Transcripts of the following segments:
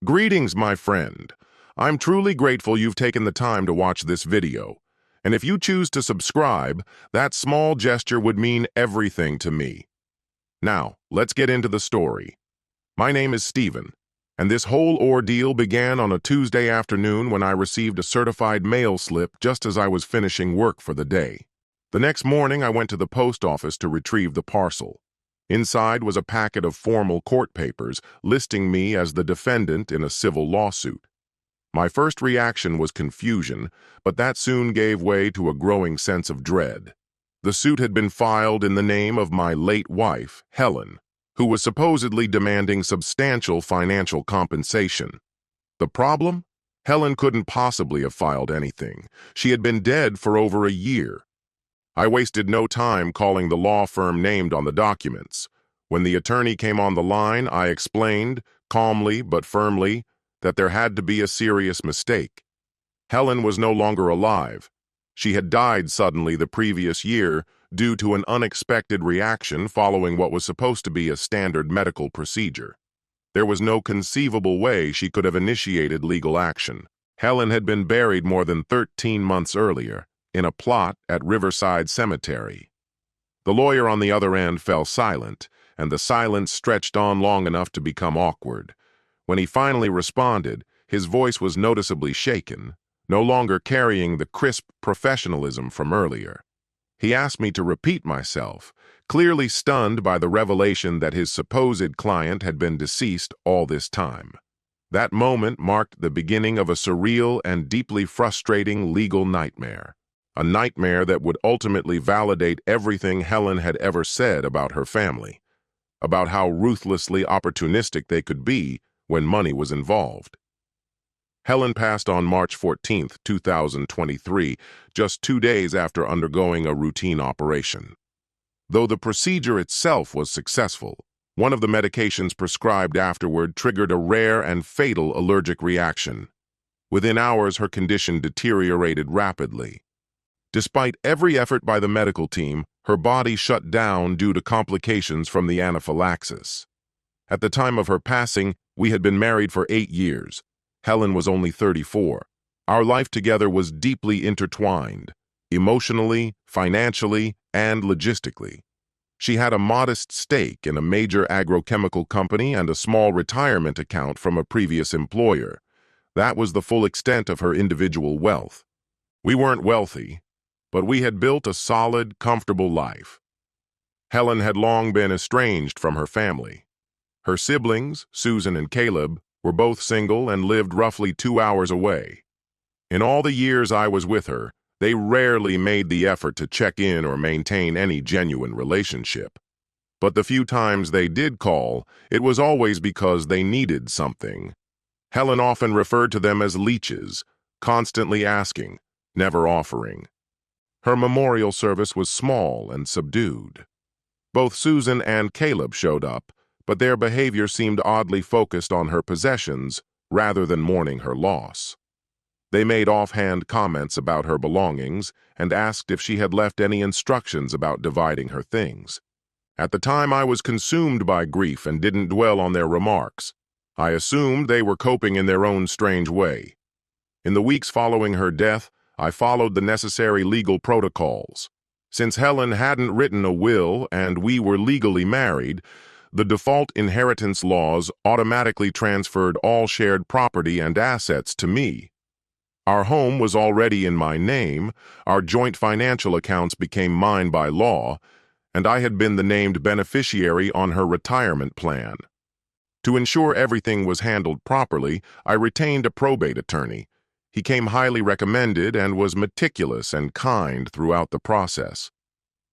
Greetings, my friend. I'm truly grateful you've taken the time to watch this video. And if you choose to subscribe, that small gesture would mean everything to me. Now, let's get into the story. My name is Stephen, and this whole ordeal began on a Tuesday afternoon when I received a certified mail slip just as I was finishing work for the day. The next morning, I went to the post office to retrieve the parcel. Inside was a packet of formal court papers listing me as the defendant in a civil lawsuit. My first reaction was confusion, but that soon gave way to a growing sense of dread. The suit had been filed in the name of my late wife, Helen, who was supposedly demanding substantial financial compensation. The problem? Helen couldn't possibly have filed anything. She had been dead for over a year. I wasted no time calling the law firm named on the documents. When the attorney came on the line, I explained, calmly but firmly, that there had to be a serious mistake. Helen was no longer alive. She had died suddenly the previous year due to an unexpected reaction following what was supposed to be a standard medical procedure. There was no conceivable way she could have initiated legal action. Helen had been buried more than 13 months earlier, in a plot at Riverside Cemetery. The lawyer on the other end fell silent, and the silence stretched on long enough to become awkward. When he finally responded, his voice was noticeably shaken, no longer carrying the crisp professionalism from earlier. He asked me to repeat myself, clearly stunned by the revelation that his supposed client had been deceased all this time. That moment marked the beginning of a surreal and deeply frustrating legal nightmare. A nightmare that would ultimately validate everything Helen had ever said about her family, about how ruthlessly opportunistic they could be when money was involved. Helen passed on March 14, 2023, just 2 days after undergoing a routine operation. Though the procedure itself was successful, one of the medications prescribed afterward triggered a rare and fatal allergic reaction. Within hours, her condition deteriorated rapidly. Despite every effort by the medical team, her body shut down due to complications from the anaphylaxis. At the time of her passing, we had been married for 8 years. Helen was only 34. Our life together was deeply intertwined, emotionally, financially, and logistically. She had a modest stake in a major agrochemical company and a small retirement account from a previous employer. That was the full extent of her individual wealth. We weren't wealthy, but we had built a solid, comfortable life. Helen had long been estranged from her family. Her siblings, Susan and Caleb, were both single and lived roughly 2 hours away. In all the years I was with her, they rarely made the effort to check in or maintain any genuine relationship. But the few times they did call, it was always because they needed something. Helen often referred to them as leeches, constantly asking, never offering. Her memorial service was small and subdued. Both Susan and Caleb showed up, but their behavior seemed oddly focused on her possessions rather than mourning her loss. They made offhand comments about her belongings and asked if she had left any instructions about dividing her things. At the time, I was consumed by grief and didn't dwell on their remarks. I assumed they were coping in their own strange way. In the weeks following her death, I followed the necessary legal protocols. Since Helen hadn't written a will and we were legally married, the default inheritance laws automatically transferred all shared property and assets to me. Our home was already in my name, our joint financial accounts became mine by law, and I had been the named beneficiary on her retirement plan. To ensure everything was handled properly, I retained a probate attorney. He came highly recommended and was meticulous and kind throughout the process.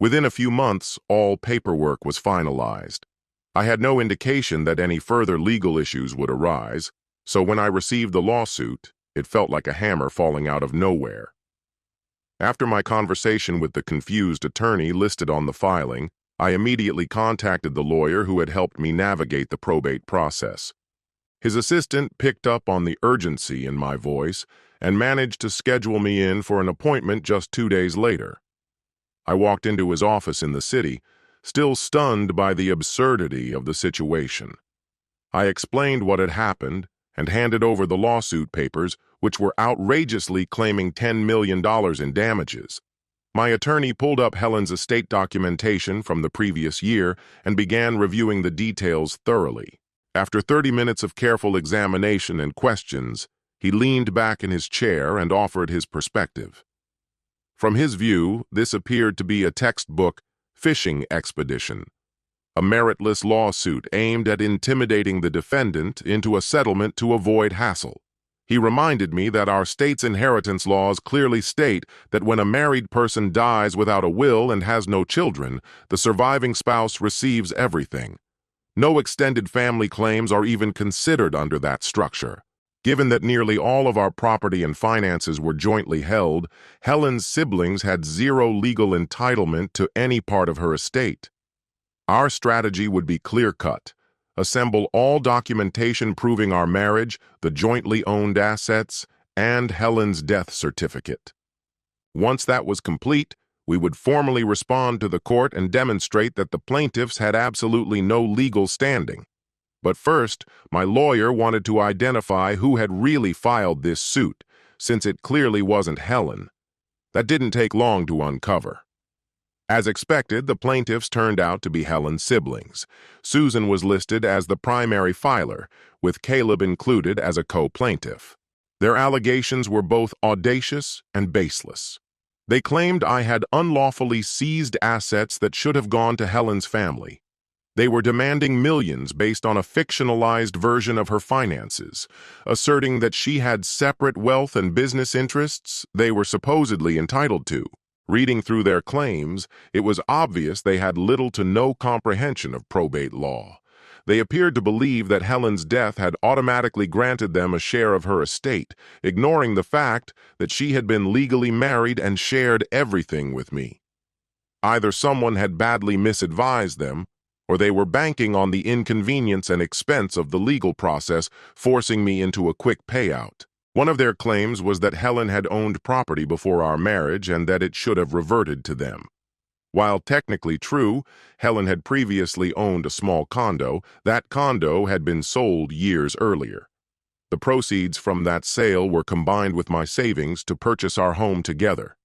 Within a few months, all paperwork was finalized. I had no indication that any further legal issues would arise, so when I received the lawsuit, it felt like a hammer falling out of nowhere. After my conversation with the confused attorney listed on the filing, I immediately contacted the lawyer who had helped me navigate the probate process. His assistant picked up on the urgency in my voice and managed to schedule me in for an appointment just 2 days later. I walked into his office in the city, still stunned by the absurdity of the situation. I explained what had happened and handed over the lawsuit papers, which were outrageously claiming $10 million in damages. My attorney pulled up Helen's estate documentation from the previous year and began reviewing the details thoroughly. After 30 minutes of careful examination and questions, he leaned back in his chair and offered his perspective. From his view, this appeared to be a textbook fishing expedition, a meritless lawsuit aimed at intimidating the defendant into a settlement to avoid hassle. He reminded me that our state's inheritance laws clearly state that when a married person dies without a will and has no children, the surviving spouse receives everything. No extended family claims are even considered under that structure. Given that nearly all of our property and finances were jointly held, Helen's siblings had zero legal entitlement to any part of her estate. Our strategy would be clear-cut. Assemble all documentation proving our marriage, the jointly owned assets, and Helen's death certificate. Once that was complete, we would formally respond to the court and demonstrate that the plaintiffs had absolutely no legal standing. But first, my lawyer wanted to identify who had really filed this suit, since it clearly wasn't Helen. That didn't take long to uncover. As expected, the plaintiffs turned out to be Helen's siblings. Susan was listed as the primary filer, with Caleb included as a co-plaintiff. Their allegations were both audacious and baseless. They claimed I had unlawfully seized assets that should have gone to Helen's family. They were demanding millions based on a fictionalized version of her finances, asserting that she had separate wealth and business interests they were supposedly entitled to. Reading through their claims, it was obvious they had little to no comprehension of probate law. They appeared to believe that Helen's death had automatically granted them a share of her estate, ignoring the fact that she had been legally married and shared everything with me. Either someone had badly misadvised them, or they were banking on the inconvenience and expense of the legal process, forcing me into a quick payout. One of their claims was that Helen had owned property before our marriage and that it should have reverted to them. While technically true, Helen had previously owned a small condo. That condo had been sold years earlier. The proceeds from that sale were combined with my savings to purchase our home together.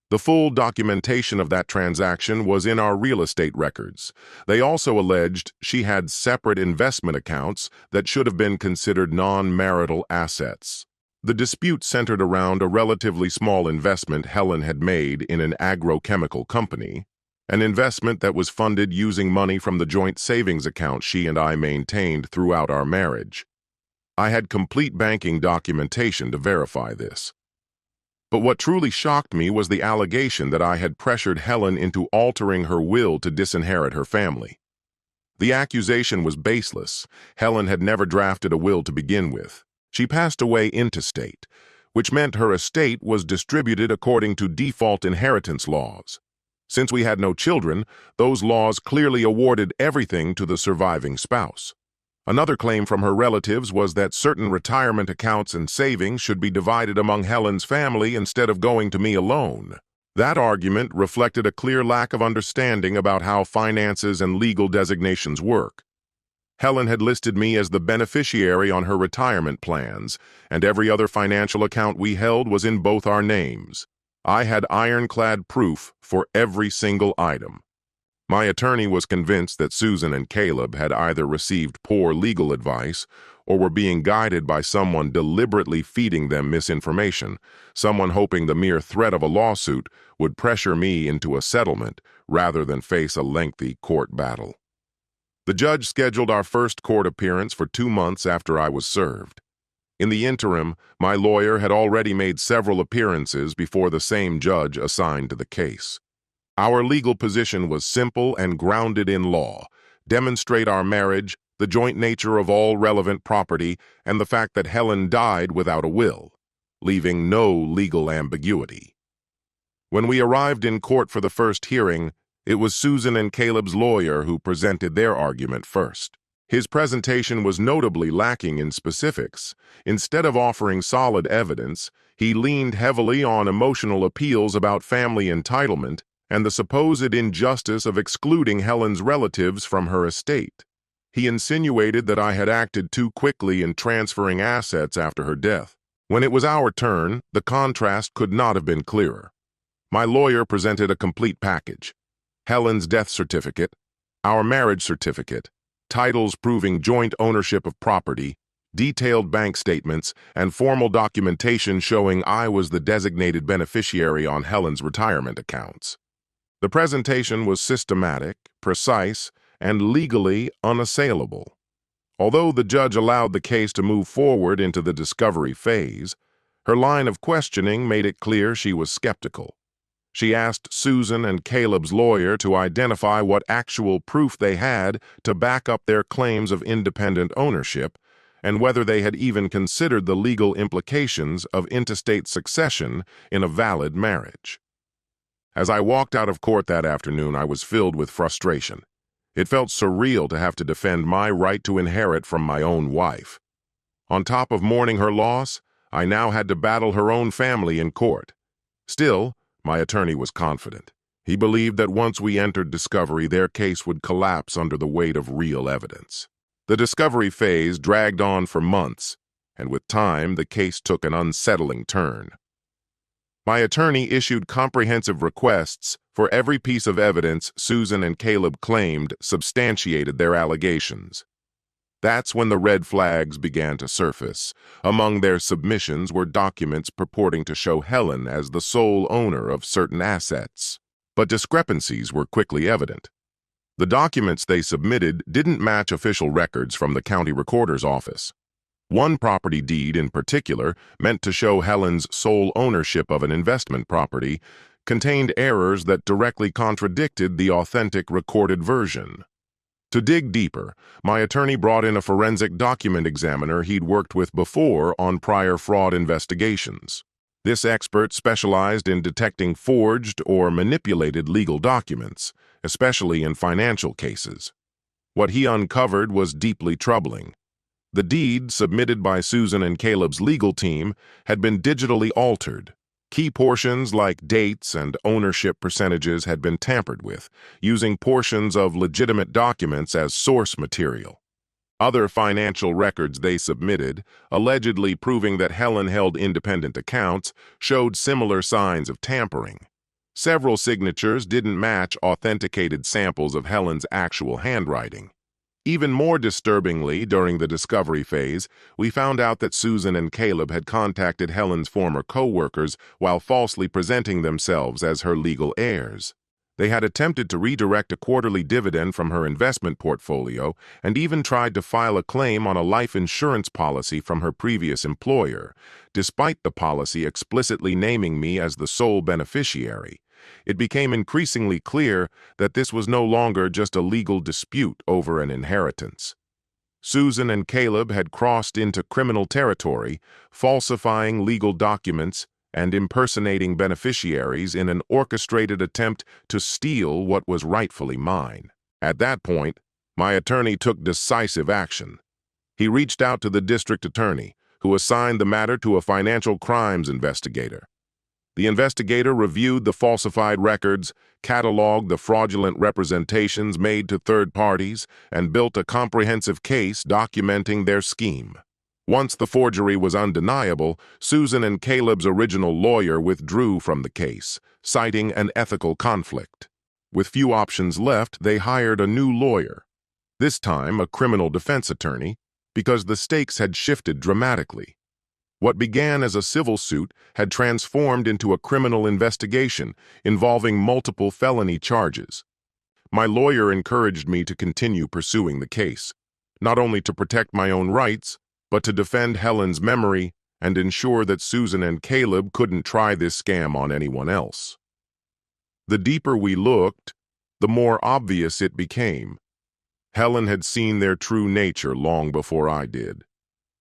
The full documentation of that transaction was in our real estate records. They also alleged she had separate investment accounts that should have been considered non-marital assets. The dispute centered around a relatively small investment Helen had made in an agrochemical company, an investment that was funded using money from the joint savings account she and I maintained throughout our marriage. I had complete banking documentation to verify this. But what truly shocked me was the allegation that I had pressured Helen into altering her will to disinherit her family. The accusation was baseless. Helen had never drafted a will to begin with. She passed away intestate, which meant her estate was distributed according to default inheritance laws. Since we had no children, those laws clearly awarded everything to the surviving spouse. Another claim from her relatives was that certain retirement accounts and savings should be divided among Helen's family instead of going to me alone. That argument reflected a clear lack of understanding about how finances and legal designations work. Helen had listed me as the beneficiary on her retirement plans, and every other financial account we held was in both our names. I had ironclad proof for every single item. My attorney was convinced that Susan and Caleb had either received poor legal advice or were being guided by someone deliberately feeding them misinformation, someone hoping the mere threat of a lawsuit would pressure me into a settlement rather than face a lengthy court battle. The judge scheduled our first court appearance for 2 months after I was served. In the interim, my lawyer had already made several appearances before the same judge assigned to the case. Our legal position was simple and grounded in law: demonstrate our marriage, the joint nature of all relevant property, and the fact that Helen died without a will, leaving no legal ambiguity. When we arrived in court for the first hearing, it was Susan and Caleb's lawyer who presented their argument first. His presentation was notably lacking in specifics. Instead of offering solid evidence, he leaned heavily on emotional appeals about family entitlement and the supposed injustice of excluding Helen's relatives from her estate. He insinuated that I had acted too quickly in transferring assets after her death. When it was our turn, the contrast could not have been clearer. My lawyer presented a complete package: Helen's death certificate, our marriage certificate, titles proving joint ownership of property, detailed bank statements, and formal documentation showing I was the designated beneficiary on Helen's retirement accounts. The presentation was systematic, precise, and legally unassailable. Although the judge allowed the case to move forward into the discovery phase, her line of questioning made it clear she was skeptical. She asked Susan and Caleb's lawyer to identify what actual proof they had to back up their claims of independent ownership, and whether they had even considered the legal implications of intestate succession in a valid marriage. As I walked out of court that afternoon, I was filled with frustration. It felt surreal to have to defend my right to inherit from my own wife. On top of mourning her loss, I now had to battle her own family in court. Still, my attorney was confident. He believed that once we entered discovery, their case would collapse under the weight of real evidence. The discovery phase dragged on for months, and with time, the case took an unsettling turn. My attorney issued comprehensive requests for every piece of evidence Susan and Caleb claimed substantiated their allegations. That's when the red flags began to surface. Among their submissions were documents purporting to show Helen as the sole owner of certain assets. But discrepancies were quickly evident. The documents they submitted didn't match official records from the county recorder's office. One property deed in particular, meant to show Helen's sole ownership of an investment property, contained errors that directly contradicted the authentic recorded version. To dig deeper, my attorney brought in a forensic document examiner he'd worked with before on prior fraud investigations. This expert specialized in detecting forged or manipulated legal documents, especially in financial cases. What he uncovered was deeply troubling. The deed, submitted by Susan and Caleb's legal team, had been digitally altered. Key portions like dates and ownership percentages had been tampered with, using portions of legitimate documents as source material. Other financial records they submitted, allegedly proving that Helen held independent accounts, showed similar signs of tampering. Several signatures didn't match authenticated samples of Helen's actual handwriting. Even more disturbingly, during the discovery phase, we found out that Susan and Caleb had contacted Helen's former co-workers while falsely presenting themselves as her legal heirs. They had attempted to redirect a quarterly dividend from her investment portfolio and even tried to file a claim on a life insurance policy from her previous employer, despite the policy explicitly naming me as the sole beneficiary. It became increasingly clear that this was no longer just a legal dispute over an inheritance. Susan and Caleb had crossed into criminal territory, falsifying legal documents and impersonating beneficiaries in an orchestrated attempt to steal what was rightfully mine. At that point, my attorney took decisive action. He reached out to the district attorney, who assigned the matter to a financial crimes investigator. The investigator reviewed the falsified records, cataloged the fraudulent representations made to third parties, and built a comprehensive case documenting their scheme. Once the forgery was undeniable, Susan and Caleb's original lawyer withdrew from the case, citing an ethical conflict. With few options left, they hired a new lawyer, this time a criminal defense attorney, because the stakes had shifted dramatically. What began as a civil suit had transformed into a criminal investigation involving multiple felony charges. My lawyer encouraged me to continue pursuing the case, not only to protect my own rights, but to defend Helen's memory and ensure that Susan and Caleb couldn't try this scam on anyone else. The deeper we looked, the more obvious it became. Helen had seen their true nature long before I did.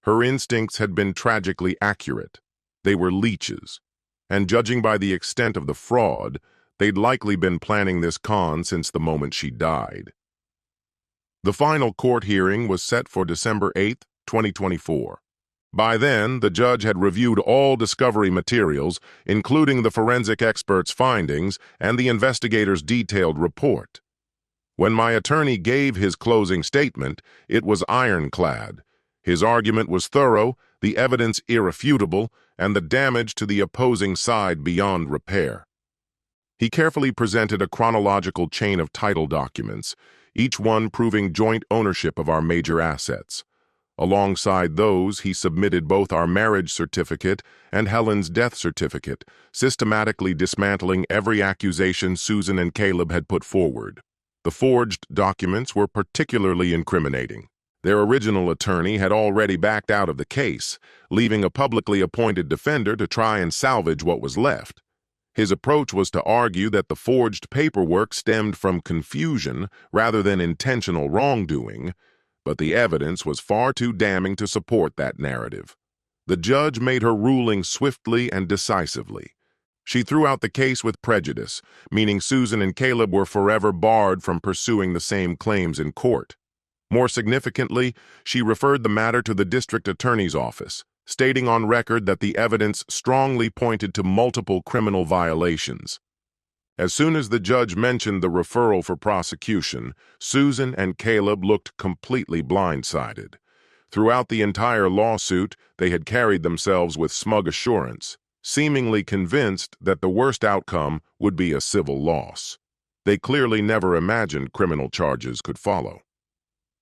Her instincts had been tragically accurate. They were leeches, and judging by the extent of the fraud, they'd likely been planning this con since the moment she died. The final court hearing was set for December 8, 2024. By then, the judge had reviewed all discovery materials, including the forensic expert's findings and the investigator's detailed report. When my attorney gave his closing statement, it was ironclad. His argument was thorough, the evidence irrefutable, and the damage to the opposing side beyond repair. He carefully presented a chronological chain of title documents, each one proving joint ownership of our major assets. Alongside those, he submitted both our marriage certificate and Helen's death certificate, systematically dismantling every accusation Susan and Caleb had put forward. The forged documents were particularly incriminating. Their original attorney had already backed out of the case, leaving a publicly appointed defender to try and salvage what was left. His approach was to argue that the forged paperwork stemmed from confusion rather than intentional wrongdoing, but the evidence was far too damning to support that narrative. The judge made her ruling swiftly and decisively. She threw out the case with prejudice, meaning Susan and Caleb were forever barred from pursuing the same claims in court. More significantly, she referred the matter to the district attorney's office, stating on record that the evidence strongly pointed to multiple criminal violations. As soon as the judge mentioned the referral for prosecution, Susan and Caleb looked completely blindsided. Throughout the entire lawsuit, they had carried themselves with smug assurance, seemingly convinced that the worst outcome would be a civil loss. They clearly never imagined criminal charges could follow.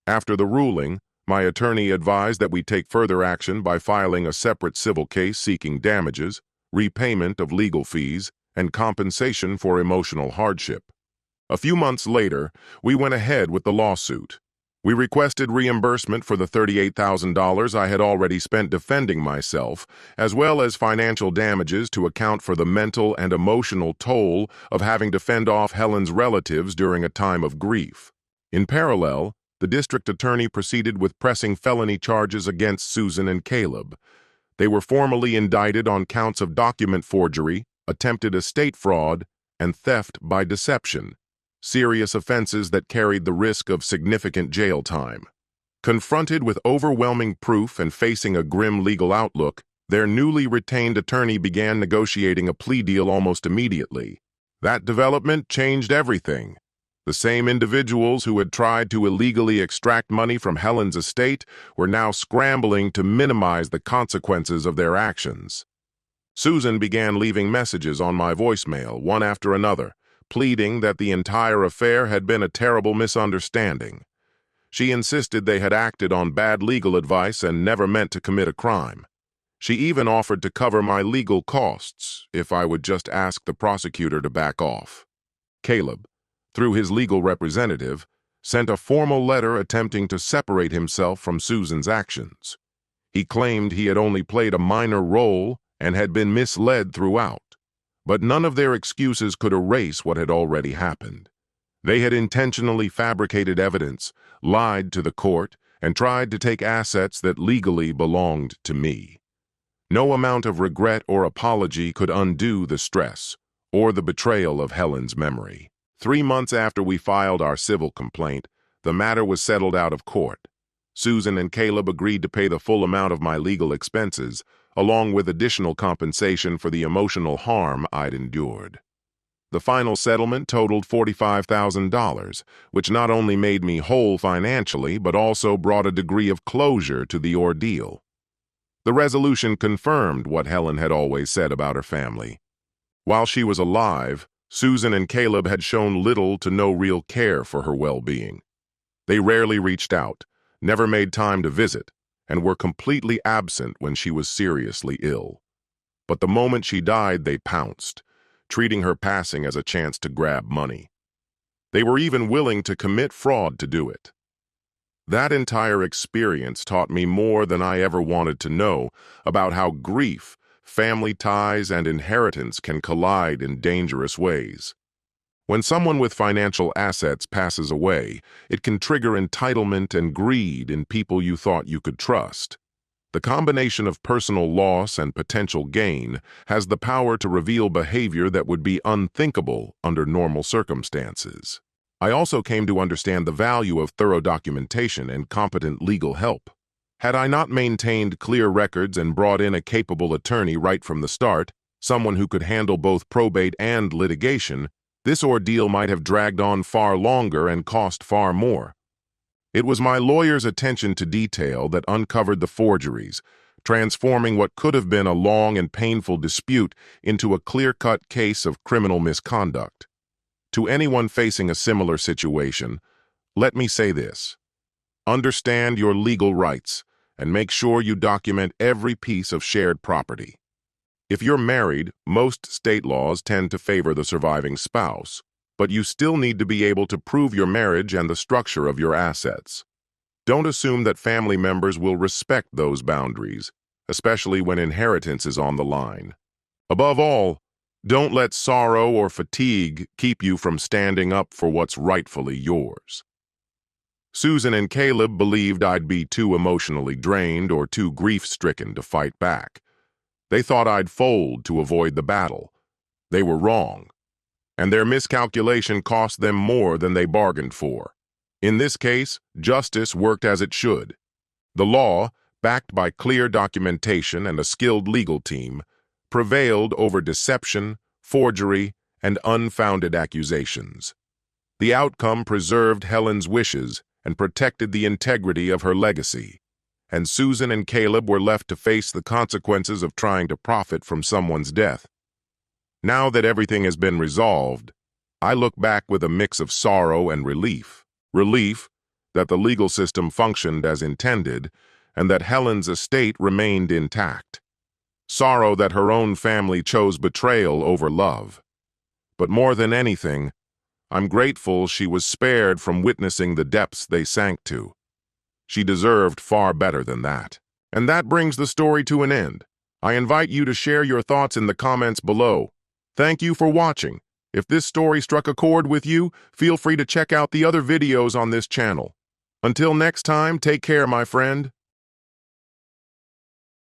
After the ruling, my attorney advised that we take further action by filing a separate civil case seeking damages, repayment of legal fees, and compensation for emotional hardship. A few months later, we went ahead with the lawsuit. We requested reimbursement for the $38,000 I had already spent defending myself, as well as financial damages to account for the mental and emotional toll of having to fend off Helen's relatives during a time of grief. In parallel, the district attorney proceeded with pressing felony charges against Susan and Caleb. They were formally indicted on counts of document forgery, attempted estate fraud, and theft by deception, serious offenses that carried the risk of significant jail time. Confronted with overwhelming proof and facing a grim legal outlook, their newly retained attorney began negotiating a plea deal almost immediately. That development changed everything. The same individuals who had tried to illegally extract money from Helen's estate were now scrambling to minimize the consequences of their actions. Susan began leaving messages on my voicemail, one after another, pleading that the entire affair had been a terrible misunderstanding. She insisted they had acted on bad legal advice and never meant to commit a crime. She even offered to cover my legal costs if I would just ask the prosecutor to back off. Caleb, through his legal representative, sent a formal letter attempting to separate himself from Susan's actions. He claimed he had only played a minor role and had been misled throughout, but none of their excuses could erase what had already happened. They had intentionally fabricated evidence, lied to the court, and tried to take assets that legally belonged to me. No amount of regret or apology could undo the stress or the betrayal of Helen's memory. 3 months after we filed our civil complaint, the matter was settled out of court. Susan and Caleb agreed to pay the full amount of my legal expenses, along with additional compensation for the emotional harm I'd endured. The final settlement totaled $45,000, which not only made me whole financially, but also brought a degree of closure to the ordeal. The resolution confirmed what Helen had always said about her family. While she was alive, Susan and Caleb had shown little to no real care for her well-being. They rarely reached out, never made time to visit, and were completely absent when she was seriously ill. But the moment she died, they pounced, treating her passing as a chance to grab money. They were even willing to commit fraud to do it. That entire experience taught me more than I ever wanted to know about how grief, family ties, and inheritance can collide in dangerous ways. When someone with financial assets passes away, it can trigger entitlement and greed in people you thought you could trust. The combination of personal loss and potential gain has the power to reveal behavior that would be unthinkable under normal circumstances. I also came to understand the value of thorough documentation and competent legal help. Had I not maintained clear records and brought in a capable attorney right from the start, someone who could handle both probate and litigation, This ordeal might have dragged on far longer and cost far more. It was my lawyer's attention to detail that uncovered the forgeries, transforming what could have been a long and painful dispute into a clear-cut case of criminal misconduct. To anyone facing a similar situation, let me say this. Understand your legal rights and make sure you document every piece of shared property. If you're married, most state laws tend to favor the surviving spouse, but you still need to be able to prove your marriage and the structure of your assets. Don't assume that family members will respect those boundaries, especially when inheritance is on the line. Above all, don't let sorrow or fatigue keep you from standing up for what's rightfully yours. Susan and Caleb believed I'd be too emotionally drained or too grief-stricken to fight back. They thought I'd fold to avoid the battle. They were wrong, and their miscalculation cost them more than they bargained for. In this case, justice worked as it should. The law, backed by clear documentation and a skilled legal team, prevailed over deception, forgery, and unfounded accusations. The outcome preserved Helen's wishes and protected the integrity of her legacy, and Susan and Caleb were left to face the consequences of trying to profit from someone's death. Now that everything has been resolved, I look back with a mix of sorrow and relief. Relief that the legal system functioned as intended and that Helen's estate remained intact. Sorrow that her own family chose betrayal over love. But more than anything, I'm grateful she was spared from witnessing the depths they sank to. She deserved far better than that. And that brings the story to an end. I invite you to share your thoughts in the comments below. Thank you for watching. If this story struck a chord with you, feel free to check out the other videos on this channel. Until next time, take care, my friend.